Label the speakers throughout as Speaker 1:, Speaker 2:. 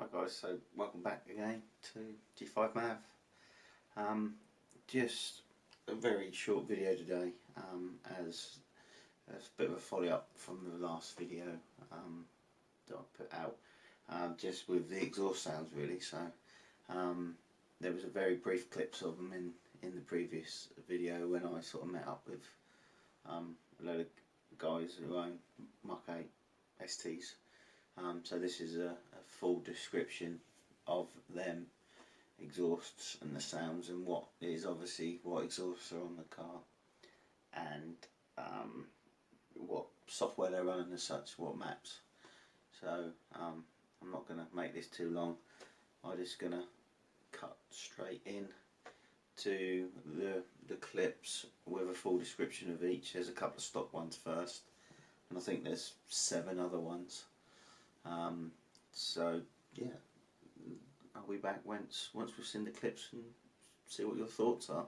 Speaker 1: Hi guys, so welcome back again to G5 Mav. Just a very short video today, as a bit of a follow up from the last video that I put out, just with the exhaust sounds really. So there was a very brief clips of them in the previous video when I sort of met up with a load of guys who own Mk8 STs. So this is a full description of them exhausts and the sounds and what exhausts are on the car, and what software they're running and such, what maps. So I'm not going to make this too long. I'm just going to cut straight in to the clips with a full description of each. There's a couple of stock ones first, and I think there's 7 other ones. So yeah, I'll be back once we've seen the clips and see what your thoughts are.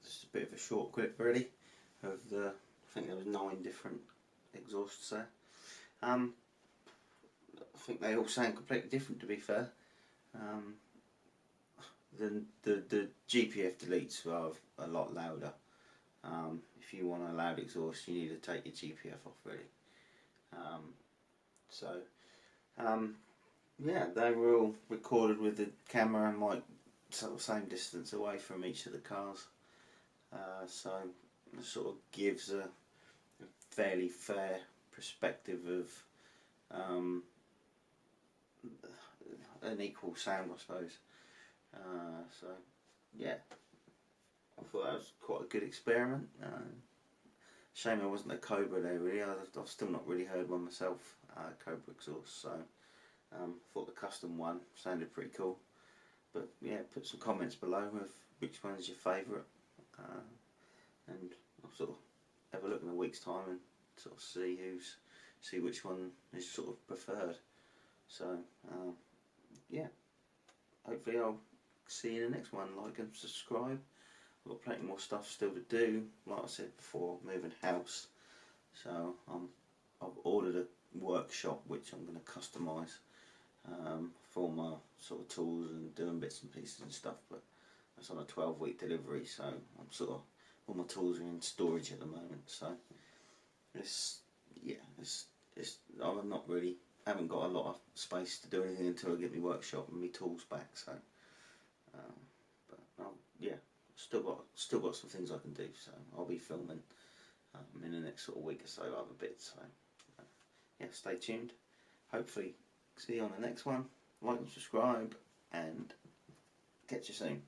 Speaker 1: just a bit of a short clip really of the, I think there was 9 different exhausts there. I think they all sound completely different, to be fair. The GPF deletes are a lot louder. If you want a loud exhaust, you need to take your GPF off really. Yeah, they were all recorded with the camera and mic sort of same distance away from each of the cars. So it sort of gives a fairly fair perspective of an equal sound, I suppose. So yeah, I thought that was quite a good experiment. Shame there wasn't a Cobra there really. I've still not really heard one myself, Cobra exhaust, so thought the custom one sounded pretty cool. But yeah, put some comments below of which one is your favourite, and I'll sort of have a look in a week's time and sort of see which one is sort of preferred. So yeah, hopefully I'll see you in the next one. Like and subscribe. I've got plenty more stuff still to do, like I said before, moving house. So I've ordered a workshop which I'm going to customise for my sort of tools and doing bits and pieces and stuff, but it's on a 12-week delivery, so I'm sort of, all my tools are in storage at the moment, so I'm not really, haven't got a lot of space to do anything until I get my workshop and my tools back, so yeah, still got some things I can do, so I'll be filming in the next sort of week or so other bits, so yeah, stay tuned. Hopefully see you on the next one. Like and subscribe, and catch you soon.